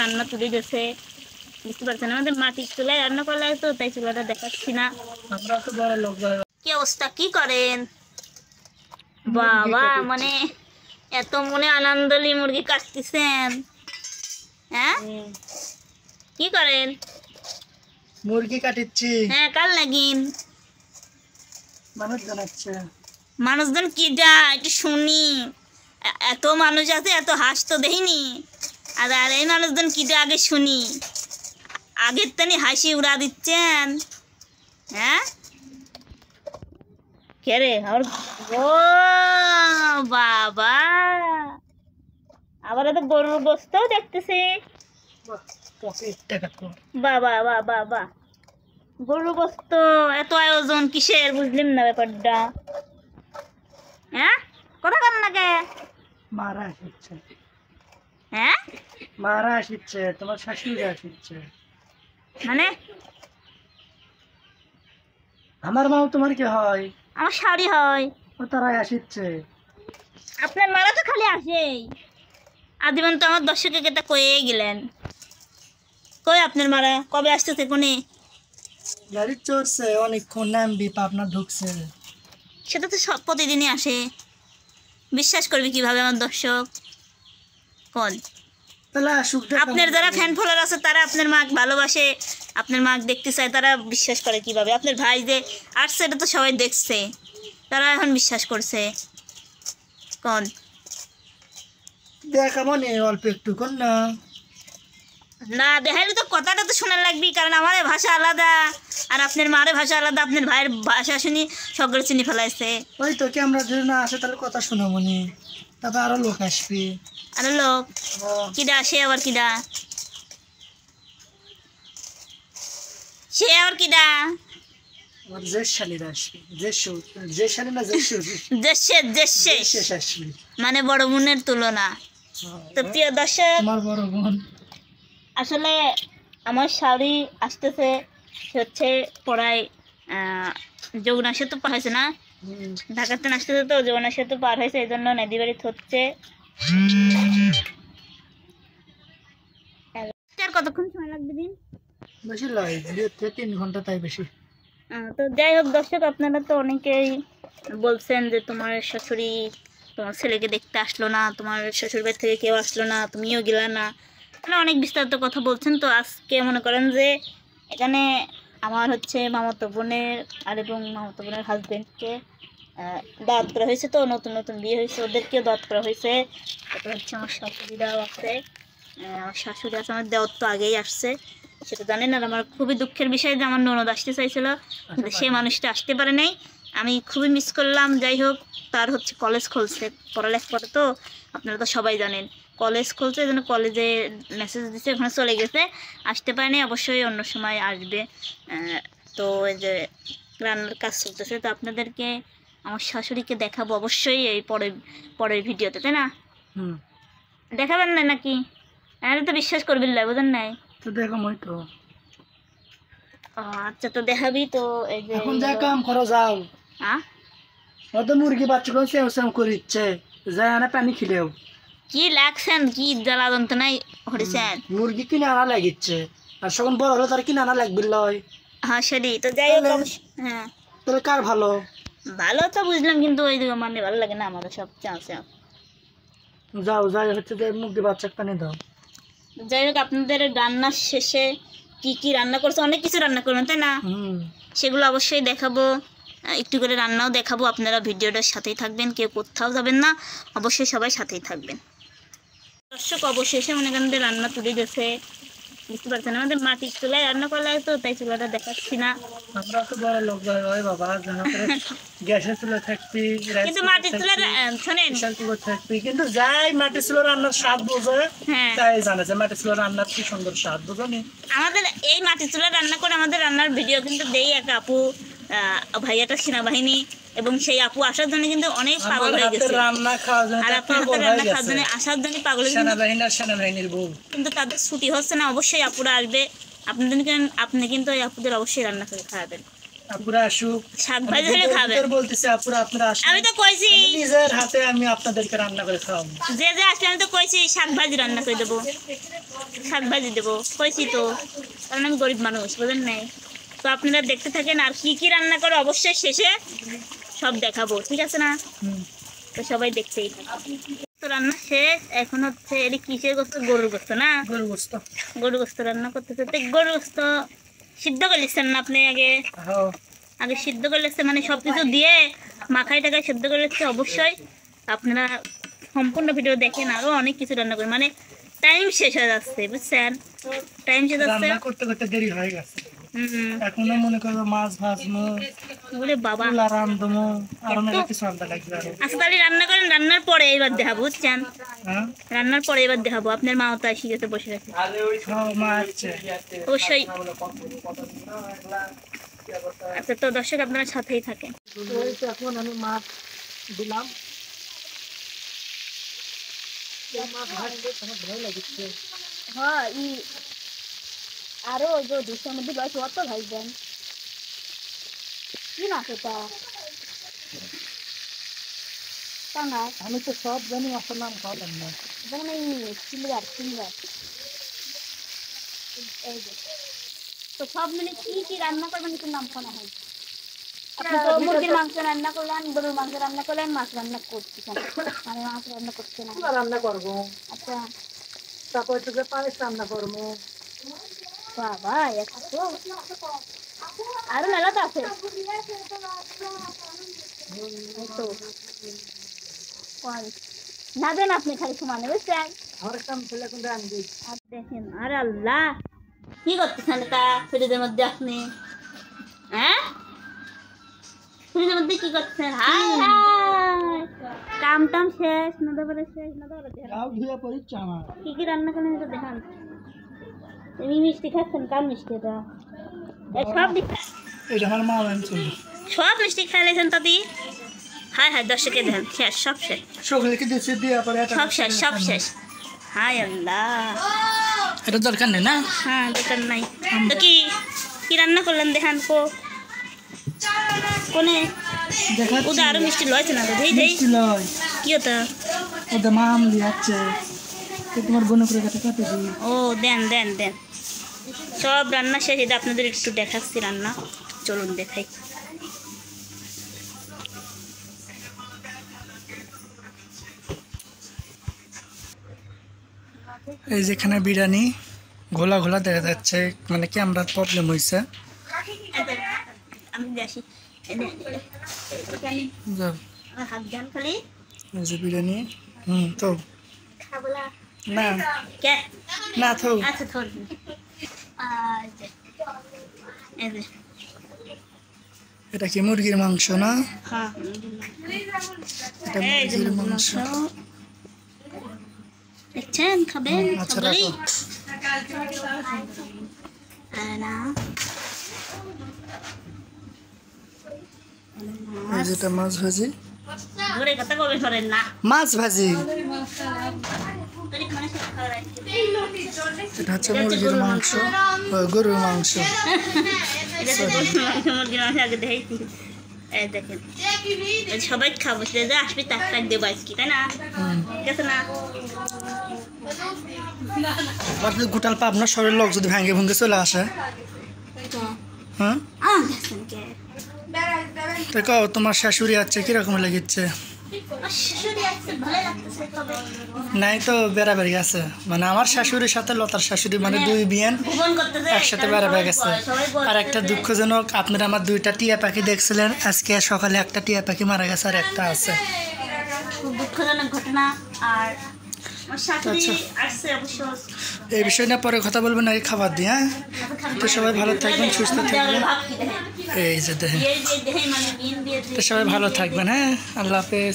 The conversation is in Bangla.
রান্না তুলে গেছে, বুঝতে পারছেন। আমাদের মাটির চুলায় রান্না করলে তো তাই চুলাটা দেখাচ্ছি না। আমরা তো বড় লোক। কি অবস্থা, কি করেন বাবা? মানে এত মনে আনন্দলি মুরগি কাটতেছেন, হ্যাঁ? কি করেন? মুরগি কাটিচ্ছি। হ্যাঁ, কাল লাগিন মানুষ জানাচ্ছে। মানুষজন কি যা একটু শুনি। এত মানুষ আছে, এত হাস তো দেখিনি। আর আর এই মানুষজন কি যা আগে শুনি। আগের তানি হাসি উড়া দিচ্ছেন, হ্যাঁ? কে রে? ও বাবা, আবার এত গরুর গোস্তও দেখতেছি। বাবা বাবা বাবা, গরুর গোস্ত, এত আয়োজন কিসের বুঝলাম না ব্যাপারটা, হ্যাঁ? কথা বল না কে? মারা আসছে। হ্যাঁ, মারা আসছে, তোমার শাশুড়ি আসছে। মানে আমার মাও তোমার কি হয়? আমার শাড়ি হয়। ও তারাই আসছে। আপনার মারা তো খালি আসেই। আদিবান তো আমার দর্শকের কেটা কয়ে গেলেন। কই আপনার মারা কবে আসতেছে? কোনে গাড়ি চড়ছে, অনেকক্ষণ নামবি, পাবনা ঢুকছে। সেটা তো সব প্রতিদিনই আসে। বিশ্বাস করবি কিভাবে আমার দর্শক? কোন তাহলে আসুক। আপনার যারা ফ্যান ফলোয়ার আছে তারা আপনার মাক ভালোবাসে, আপনার মাক দেখতে চায়, তারা বিশ্বাস করে কিভাবে? আপনার ভাই যে আসছে এটা তো সবাই দেখছে, তারা এখন বিশ্বাস করছে। কোন দেখাবো নে অল্প একটু কোন না। না দেখাইলে তো কথাটা তো শোনার লাগবে, কারণ আমার ভাষা আলাদা আর আপনার মারের ভাষা আলাদা। আপনার ভাইয়ের ভাষা শুনি সকলে চিনি ফেলাইছে। ওই তো ক্যামেরা যদি না আসে তাহলে কথা শোনাবো নি, তারপর আরো লোক আসবে। আরে লোক কিডা? সে আবার কিডা? সে আবার কিডা? মানে বড় বোনের তুলনা। তো প্রিয় দর্শক, বড় বোন আসলে আমার শাড়ি আসতেছে হচ্ছে পড়ায় যমুনা সেতু পার হয়েছে না, ঢাকাতে আসতেছে তো যমুনা সেতু পার হয়েছে, এই জন্য নদী বাড়ি হচ্ছে। আর কতক্ষণ সময় লাগবে দিন? বেশি লাগে, 2-3 ঘন্টা, তাই বেশি। তো যাই হোক দর্শক, আপনারা তো অনেকেই বলছেন যে তোমার শাশুড়ি তোমার ছেলেকে দেখতে আসলো না, তোমার শ্বশুর বাড়ি থেকে কেউ আসলো না, তুমিও গেলা না, মানে অনেক বিস্তারিত কথা বলছেন। তো আজকে মনে করেন যে এখানে আমার হচ্ছে মামাতো বোনের আর এবং মামাতো বোনের হাজবেন্ডকে দাওয়াত করা হয়েছে। তো নতুন নতুন বিয়ে হয়েছে, ওদেরকেও দাওয়াত করা হয়েছে। তারপর হচ্ছে আমার শাশুড়িরাও আছে, আমার শাশুড়ি আছে, আমার দেওয়ার তো আগেই আসছে, সেটা জানেন। আর আমার খুবই দুঃখের বিষয় যে আমার ননদ আসতে চাইছিল, কিন্তু সে মানুষটা আসতে পারে নাই, আমি খুবই মিস করলাম। যাই হোক, তার হচ্ছে কলেজ খুলছে, পড়ালেখা করে তো, আপনারা তো সবাই জানেন কলেজ খুলছে, এই জন্য কলেজে মেসেজ দিচ্ছে, ওখানে চলে গেছে, আসতে পারেনি। অবশ্যই অন্য সময় আসবে। তো এই যে রান্নার কাজ চলতেছে, তো আপনাদেরকে আমার শাশুড়িকে দেখাবো অবশ্যই এই পরের ভিডিওতে, তাই না? দেখাবেন না নাকি? আমি তো বিশ্বাস করবেন না, বুঝেন নাই তো দেখো মই তো। আচ্ছা, তো দেখাবি তো। এই যে এখন যা কাম করো যাও। ও তো মুরগি বাচ্চাগুলো সেও সেও করে ইচ্ছে যায় না, পানি খিলেও কি লাগছেন, কি জ্বালা যন্ত্রণায় হরেছেন। মুরগি কিনে আনা লাগিচ্ছে, আর সখন বড় হলো তার কিনে আনা লাগবে লয়। হ্যাঁ সেটাই তো। যাই হোক, হ্যাঁ তাহলে কার ভালো? ভালো তো বুঝলাম, কিন্তু ওই মানে ভালো লাগে না আমাদের সব চান্স। যাও যাই হচ্ছে যে মুরগি বাচ্চা পানি দাও। যাই হোক, আপনাদের রান্নার শেষে কি কি রান্না করছে, অনেক কিছু রান্না করবেন তাই না? সেগুলো অবশ্যই দেখাবো, একটু করে রান্নাও দেখাবো। আপনারা ভিডিওটার সাথেই থাকবেন, কেউ কোথাও যাবেন না, অবশ্যই সবাই সাথেই থাকবেন। দর্শক, অবশেষে মনে করেন রান্না তুলে গেছে, বুঝতে পারছেন। আমাদের মাটির চুলায় রান্না করলে তো তাই চুলাটা দেখাচ্ছি না। আমরা তো বড় লোক ভাই বাবা, গ্যাসের চুলা থাকবি, কিন্তু মাটির চুলা শোনেন থাকবি, কিন্তু যাই মাটির চুলা রান্নার স্বাদ বোঝে, তাই জানে যে মাটির চুলা রান্নার কি সুন্দর স্বাদ, বোঝনি? আমাদের এই মাটির চুলা রান্না করে আমাদের রান্নার ভিডিও কিন্তু দেই এক আপু, ভাইয়াটা সেনাবাহিনী, এবং সেই আপু আসার জন্য কিন্তু অনেক পাগল হয়ে গেছে, রান্না খাওয়ার জন্য, আর আপনার হাতে রান্না খাওয়ার জন্য আসার জন্য পাগল হয়ে গেছে। সেনাবাহিনীর বউ, কিন্তু তাদের ছুটি হচ্ছে না, অবশ্যই আপুরা আসবে। আপনি কিন্তু ওই আপুদের অবশ্যই রান্না করে খাওয়াবেন। আপুরা আসুক, শাক ভাজি হলে খাবেন। বলতেছি আপুরা আপনারা আসুন, আমি তো কইছি নিজের হাতে আমি আপনাদেরকে রান্না করে খাওয়াবো। যে যে আসলে আমি তো কইছি শাক ভাজি রান্না করে দেবো, শাক ভাজি দেবো কইছি তো, কারণ আমি গরিব মানুষ, বুঝলেন নাই? তো আপনারা দেখতে থাকেন, আর কি কি রান্না করে অবশ্যই শেষে সব দেখাবো, ঠিক আছে না? তো সবাই দেখতেই থাকুন। তো রান্না শেষ, এখন হচ্ছে এটি কিসের গোস্ত? গরুর গোস্ত না? গরুর গোশত। গরুর গোস্ত রান্না করতেছে। তো গরুর গোস্ত সিদ্ধ করে নিচ্ছেন না আপনি? আগে সিদ্ধ করে নিচ্ছে, মানে সব কিছু দিয়ে মাখাই টাকায় সিদ্ধ করে নিচ্ছে। অবশ্যই আপনারা সম্পূর্ণ ভিডিও দেখেন, আরও অনেক কিছু রান্না করেন, মানে টাইম শেষ হয়ে যাচ্ছে, বুঝছেন? টাইম শেষ হচ্ছে, রান্না করতে করতে দেরি হয়ে গেছে। এখনো মনে করো মাছ ভাজমো, বলে বাবা পোলা রান্ধমো, আর মেলা কিছু রান্না লাগবে আরো। আচ্ছা তাহলে রান্না করেন, রান্নার পরে এবার দেখাবো, বুঝছেন? হ্যাঁ রান্নার পরে এবার দেখাবো। আপনার মাও তাই শিখেছে বসে গেছে, মা আছে। অবশ্যই। আচ্ছা তো দর্শক আপনারা সাথেই থাকেন। এখন আমি মাছ দিলাম, মাছ ভাজতে আমার ভয় লাগছে। হ্যাঁ আরো যে দুশোর মধ্যে বয়স অত ভাইবেন কি না সেটা না, আমি তো সব জানি, মাছের নাম খাওয়ালাম না। যেমন এই সিলভার সিলভার এই যে, তো সব মিলে কি কি রান্না করবেন একটু নাম শোনা হয়। আপনি তো মুরগির মাংস রান্না করলেন, গরুর মাংস রান্না করলেন, মাছ রান্না করছেন, মানে মাছ রান্না করছেন না? রান্না করবো, আচ্ছা তারপর থেকে পায়েস রান্না করবো। বাবা এত আরো মেলা তো আছে। তো না দেন আপনি খালি সমানে, বুঝছেন? ঘরের কাম ছেলে কিন্তু আনবি। আর দেখেন, আর আল্লাহ কি করতেছেন এটা ফ্রিজের মধ্যে আপনি? হ্যাঁ ফ্রিজের মধ্যে কি করতেছেন? হাই হাই, কাম টাম শেষ না দেবারে শেষ না দেবারে গাও ধুয়া পড়িচ্ছে আমার। কি কি রান্না করেন এটা দেখান। তুমি মিষ্টি খাচ্ছেন? কার মিষ্টি এটা? সব এটা আমার মা আনছিল। সব মিষ্টি খাইলেছেন তাদি? হাই হাই দর্শকে দেন, শেষ, সব শেষ, সকালে দিয়েছে দিয়ে পরে সব শেষ, সব শেষ। হাই আল্লাহ, এটা দরকার নেই না? হ্যাঁ দরকার নাই। তো কি কি রান্না করলেন দেখান কো কোনে? ওদের আরো মিষ্টি লয়েছে না তো? ধেই ধেই কি হতো? ওদের মা আম দিচ্ছে, তোমার বোন করে কাছে কাটে দিই। ও দেন দেন দেন, সব রান্না শেষ। এটা আপনাদের একটু দেখাচ্ছি রান্না, চলুন দেখাই। এই যেখানে বিরিয়ানি ঘোলা ঘোলা দেখা যাচ্ছে, মানে ক্যামেরার প্রবলেম হয়েছে। আমি আসি হাত দেন খালি। এই যে বিরিয়ানি, তো খাবলা না কে না তো। আচ্ছা ধরুন, এটা কি মুরগির মাংস না? হ্যাঁ এটা মুরগির মাংস। দেখছেন খাবেন আচ্ছা সবাই? রাখো। এই যেটা মাছ ভাজি, ধরে কথা কবে করেন না? মাছ ভাজি। এটা হচ্ছে মুরগির মাংস, গরুর মাংস। এটা তো মুরগির মাংস আগে দেখেছি। এই দেখেন সবাই খাবো, যে আসবে তার দেবো আজকে, তাই না? ঠিক আছে না? গোটাল পাবনা শহরের লোক যদি ভেঙে ভেঙে চলে আসে, হ্যাঁ তো কও তোমার শাশুড়ি আছে কিরকম লেগেছে? নাই তো বেড়াবেড়ি গেছে, মানে আমার শাশুড়ির সাথে লতার শাশুড়ি মানে দুই বিয়ান একসাথে বেড়াবেড়ি গেছে। আর একটা দুঃখজনক, আপনারা আমার দুইটা টিয়া পাখি দেখছিলেন, আজকে সকালে একটা টিয়া পাখি মারা গেছে আর একটা আছে। খুব দুঃখজনক ঘটনা। আর এই বিষয় নিয়ে পরে কথা বলবেন নাকি খাবার দিয়ে? হ্যাঁ তো সবাই ভালো থাকবেন, সুস্থ থাকবেন। এই যে দেখেন, তো সবাই ভালো থাকবেন। হ্যাঁ আল্লাহ হাফেজ।